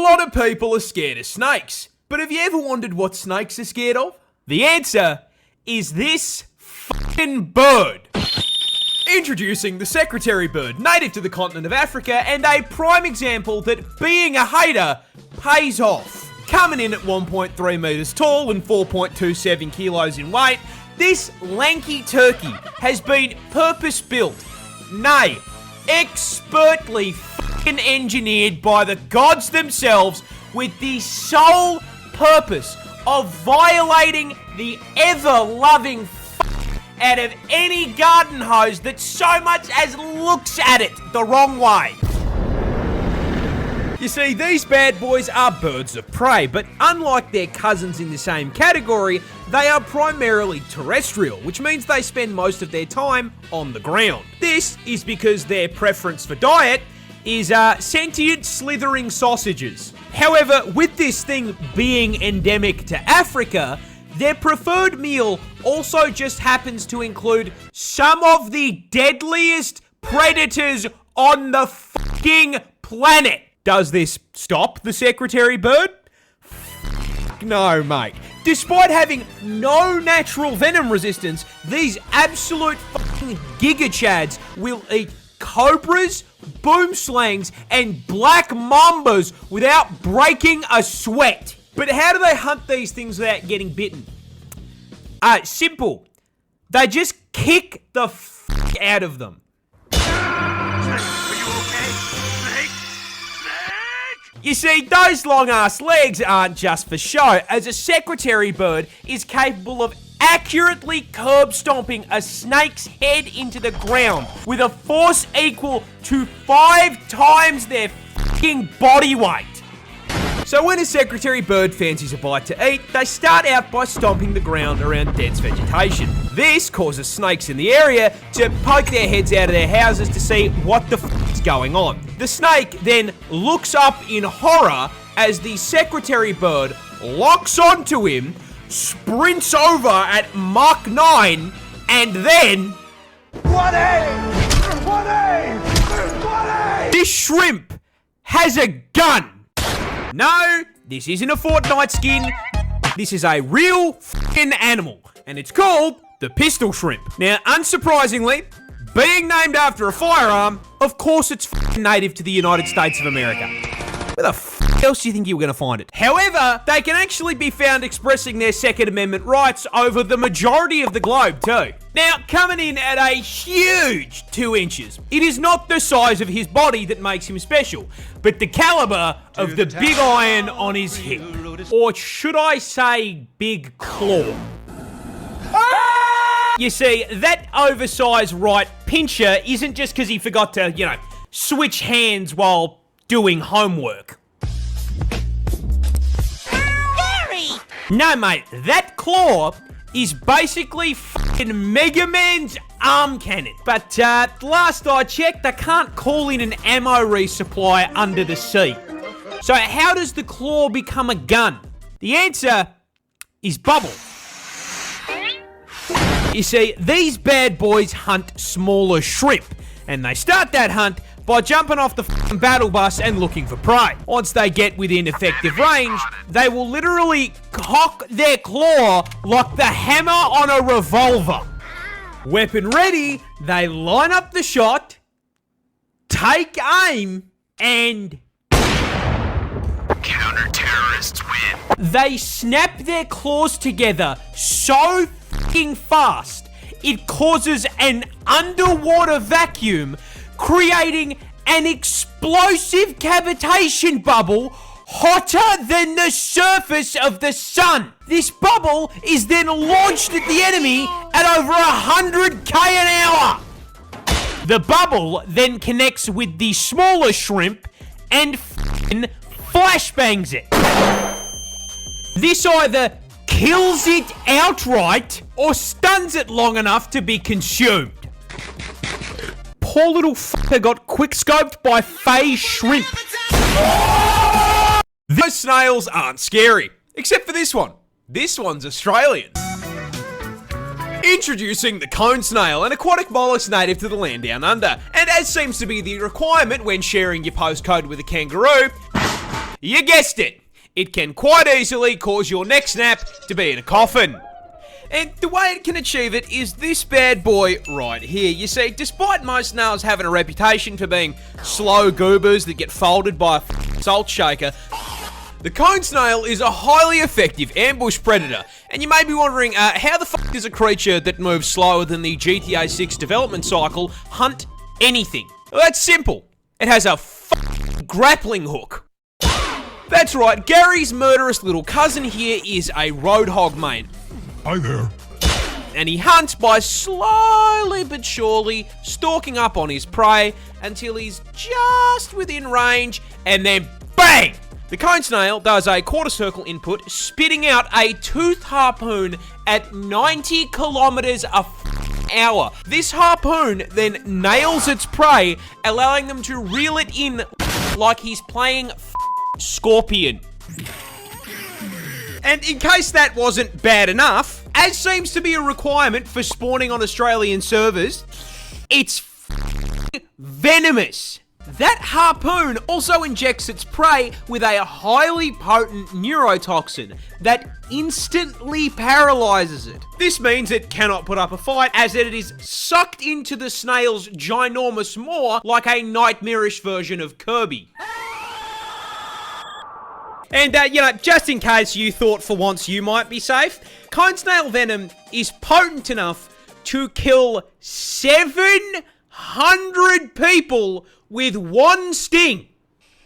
lot of people are scared of snakes, but have you ever wondered what snakes are scared of? The answer is this fucking bird. Introducing the secretary bird, native to the continent of Africa, and a prime example that being a hater pays off. Coming in at 1.3 meters tall and 4.27 kilos in weight, this lanky turkey has been purpose-built, nay, expertly fucking engineered by the gods themselves with the sole purpose of violating the ever-loving out of any garden hose that so much as looks at it the wrong way. You see, these bad boys are birds of prey, but unlike their cousins in the same category, they are primarily terrestrial, which means they spend most of their time on the ground. This is because their preference for diet is sentient slithering sausages. However, with this thing being endemic to Africa, their preferred meal also just happens to include some of the deadliest predators on the fucking planet. Does this stop the secretary bird? No, mate. Despite having no natural venom resistance, these absolute fucking gigachads will eat cobras, boomslangs, and black mambas without breaking a sweat. But how do they hunt these things without getting bitten? Simple. They just kick the fuck out of them. You see, those long-ass legs aren't just for show, as a secretary bird is capable of accurately curb-stomping a snake's head into the ground with a force equal to 5 times their fucking body weight. So when a secretary bird fancies a bite to eat, they start out by stomping the ground around dense vegetation. This causes snakes in the area to poke their heads out of their houses to see what the f is going on. The snake then looks up in horror as the secretary bird locks onto him, sprints over at Mach 9, and then... This shrimp has a gun! No, this isn't a Fortnite skin. This is a real f***ing animal, and it's called the pistol shrimp. Now, unsurprisingly, being named after a firearm, of course it's f***ing native to the United States of America. Where the f*** else do you think you were going to find it? However, they can actually be found expressing their Second Amendment rights over the majority of the globe too. Now, coming in at a huge 2 inches, it is not the size of his body that makes him special, but the caliber of the big iron on his hip. Or should I say big claw? You see, that oversized right pincher isn't just because he forgot to, switch hands while doing homework. Gary! No, mate, that claw is basically fucking Mega Man's arm cannon. But last I checked, they can't call in an ammo resupply under the sea. So how does the claw become a gun? The answer is bubble. You see, these bad boys hunt smaller shrimp, and they start that hunt by jumping off the f***ing battle bus and looking for prey. Once they get within effective range, they will literally cock their claw like the hammer on a revolver. Weapon ready, they line up the shot, take aim, and... Counter-terrorists win. They snap their claws together so f***ing fast, it causes an underwater vacuum, creating an explosive cavitation bubble hotter than the surface of the sun. This bubble is then launched at the enemy at over 100k an hour. The bubble then connects with the smaller shrimp and f***ing flashbangs it. This either kills it outright or stuns it long enough to be consumed. Poor little fucker got quick-scoped by phase shrimp. Those snails aren't scary, except for this one. This one's Australian. Introducing the cone snail, an aquatic mollusk native to the land down under. And as seems to be the requirement when sharing your postcode with a kangaroo, You guessed it. It can quite easily cause your neck snap to be in a coffin. And the way it can achieve it is this bad boy right here. You see, despite most snails having a reputation for being slow goobers that get folded by a salt shaker, the cone snail is a highly effective ambush predator. And you may be wondering, how the fuck does a creature that moves slower than the GTA 6 development cycle hunt anything? Well, that's simple. It has a grappling hook. That's right, Gary's murderous little cousin here is a roadhog mate. Hi there. And he hunts by slowly but surely stalking up on his prey until he's just within range, and then bang! The cone snail does a quarter circle input, spitting out a tooth harpoon at 90 kilometers an hour. This harpoon then nails its prey, allowing them to reel it in like he's playing Scorpion. And in case that wasn't bad enough, as seems to be a requirement for spawning on Australian servers, it's venomous. That harpoon also injects its prey with a highly potent neurotoxin that instantly paralyzes it. This means it cannot put up a fight, as it is sucked into the snail's ginormous maw like a nightmarish version of Kirby. And, just in case you thought for once you might be safe, cone snail venom is potent enough to kill 700 people with one sting.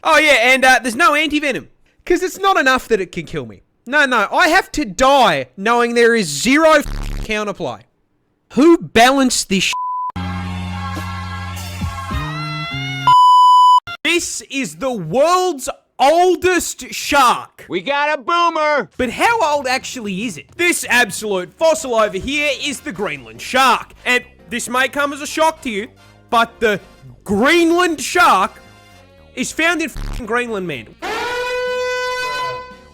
Oh yeah, and there's no anti-venom, because it's not enough that it can kill me. No, I have to die knowing there is zero counterplay. Who balanced this This is the world's oldest shark. We got a boomer! But how old actually is it? This absolute fossil over here is the Greenland shark. And this may come as a shock to you, but the Greenland shark is found in Greenland, man.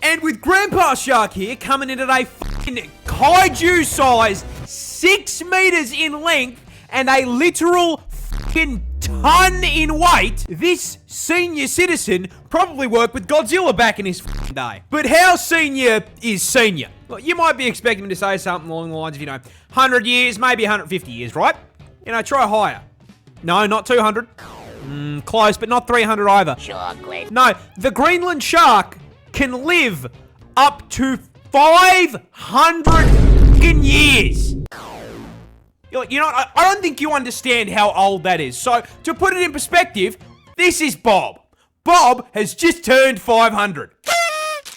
And with Grandpa Shark here coming in at a kaiju size, 6 meters in length and a literal ton in weight, this senior citizen probably worked with Godzilla back in his day. But how senior is senior? Well, you might be expecting me to say something along the lines of, 100 years, maybe 150 years, right? Try higher. No, not 200. Close, but not 300 either. Chocolate. No, the Greenland shark can live up to 500 years. I don't think you understand how old that is. So, to put it in perspective, this is Bob. Bob has just turned 500.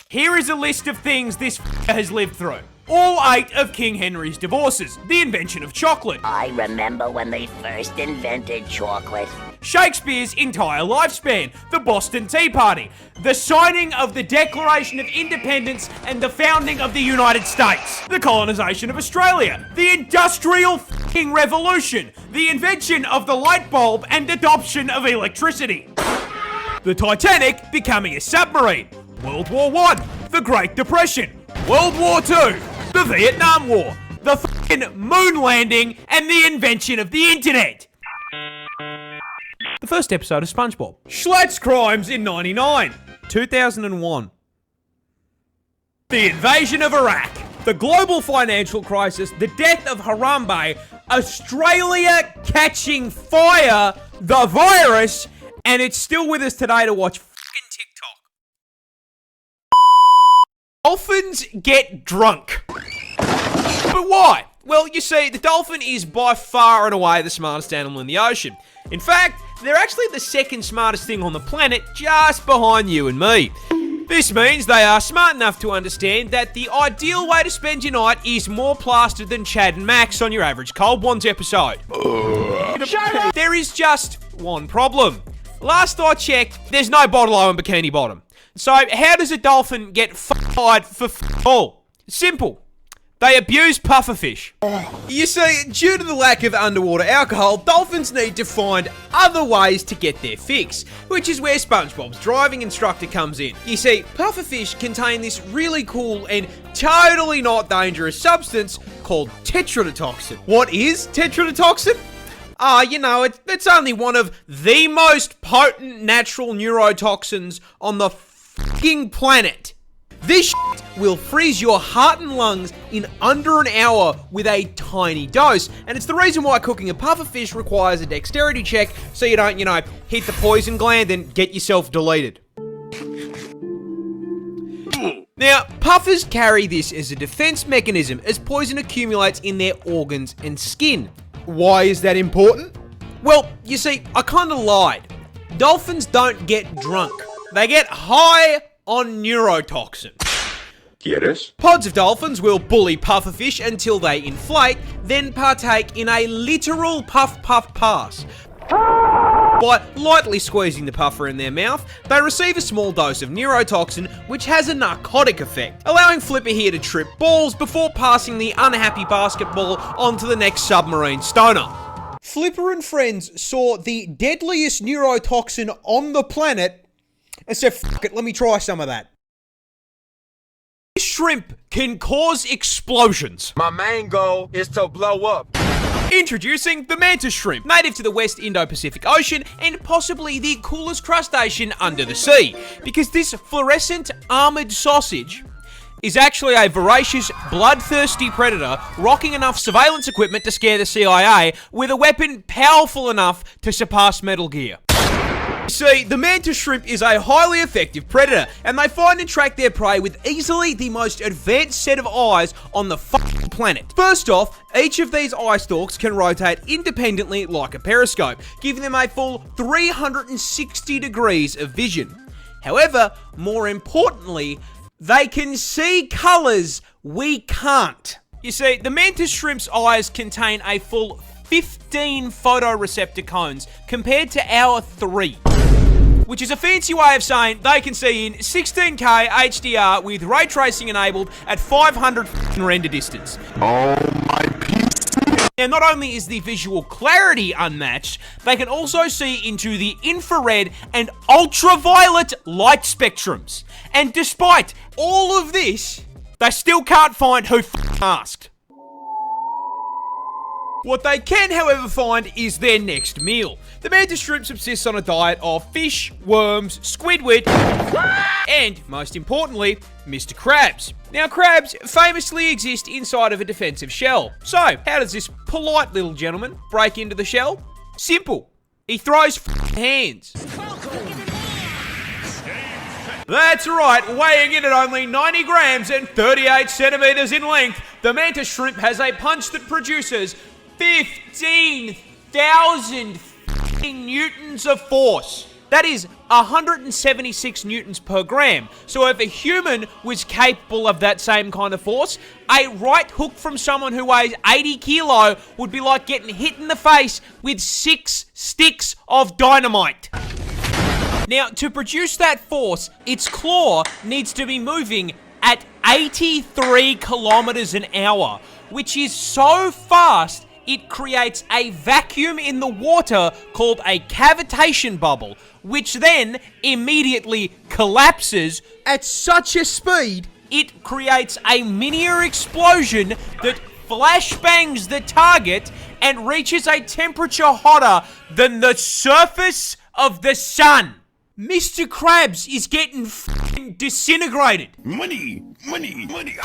Here is a list of things this has lived through. All 8 of King Henry's divorces, the invention of chocolate, I remember when they first invented chocolate. Shakespeare's entire lifespan, the Boston Tea Party, the signing of the Declaration of Independence and the founding of the United States, the colonization of Australia, the Industrial Revolution, the invention of the light bulb and adoption of electricity, the Titanic becoming a submarine, World War I, the Great Depression, World War II, the Vietnam War, the moon landing, and the invention of the internet. The first episode of SpongeBob. Schlatt's crimes in 99. 2001. The invasion of Iraq. The global financial crisis. The death of Harambe. Australia catching fire. The virus. And it's still with us today to watch fucking TikTok. Dolphins get drunk. But why? Well, you see, the dolphin is by far and away the smartest animal in the ocean. In fact, they're actually the second smartest thing on the planet, just behind you and me. This means they are smart enough to understand that the ideal way to spend your night is more plastered than Chad and Max on your average Cold Ones episode. Shut up! There is just one problem. Last I checked, there's no bottle-o in Bikini Bottom. So, how does a dolphin get fired for all? Simple. They abuse pufferfish. You see, due to the lack of underwater alcohol, dolphins need to find other ways to get their fix, which is where SpongeBob's driving instructor comes in. You see, pufferfish contain this really cool and totally not dangerous substance called tetrodotoxin. What is tetrodotoxin? It's only one of the most potent natural neurotoxins on the fucking planet. This shit will freeze your heart and lungs in under an hour with a tiny dose, and it's the reason why cooking a pufferfish requires a dexterity check so you don't, hit the poison gland and get yourself deleted. Now, puffers carry this as a defense mechanism as poison accumulates in their organs and skin. Why is that important? Well, you see, I kinda lied. Dolphins don't get drunk. They get high on neurotoxin. ¿Quieres? Pods of dolphins will bully pufferfish until they inflate, then partake in a literal puff-puff pass. By lightly squeezing the puffer in their mouth, they receive a small dose of neurotoxin, which has a narcotic effect, allowing Flipper here to trip balls before passing the unhappy basketball onto the next submarine stoner. Flipper and friends saw the deadliest neurotoxin on the planet and said, "Fuck it, let me try some of that." This shrimp can cause explosions. My main goal is to blow up. Introducing the Mantis shrimp, native to the West Indo-Pacific Ocean and possibly the coolest crustacean under the sea, because this fluorescent armored sausage is actually a voracious, bloodthirsty predator rocking enough surveillance equipment to scare the CIA with a weapon powerful enough to surpass Metal Gear. See, the mantis shrimp is a highly effective predator, and they find and track their prey with easily the most advanced set of eyes on the fucking planet. First off, each of these eye stalks can rotate independently like a periscope, giving them a full 360 degrees of vision. However, more importantly, they can see colours we can't. You see, the mantis shrimp's eyes contain a full 15 photoreceptor cones compared to our 3. Which is a fancy way of saying they can see in 16K HDR with ray tracing enabled at 500 render distance. Oh my PC. Now, not only is the visual clarity unmatched, they can also see into the infrared and ultraviolet light spectrums. And despite all of this, they still can't find who asked. What they can, however, find is their next meal. The mantis shrimp subsists on a diet of fish, worms, squidward, and, most importantly, Mr. Krabs. Now, crabs famously exist inside of a defensive shell. So, how does this polite little gentleman break into the shell? Simple. He throws hands. That's right, weighing in at only 90 grams and 38 centimeters in length, the mantis shrimp has a punch that produces 15,000 newtons of force. That is 176 newtons per gram. So if a human was capable of that same kind of force, a right hook from someone who weighs 80 kilo would be like getting hit in the face with 6 sticks of dynamite. Now, to produce that force, its claw needs to be moving at 83 kilometers an hour, which is so fast it creates a vacuum in the water called a cavitation bubble, which then immediately collapses at such a speed it creates a miniature explosion that flashbangs the target and reaches a temperature hotter than the surface of the sun. Mr. Krabs is getting f***ing disintegrated. Money, money, money.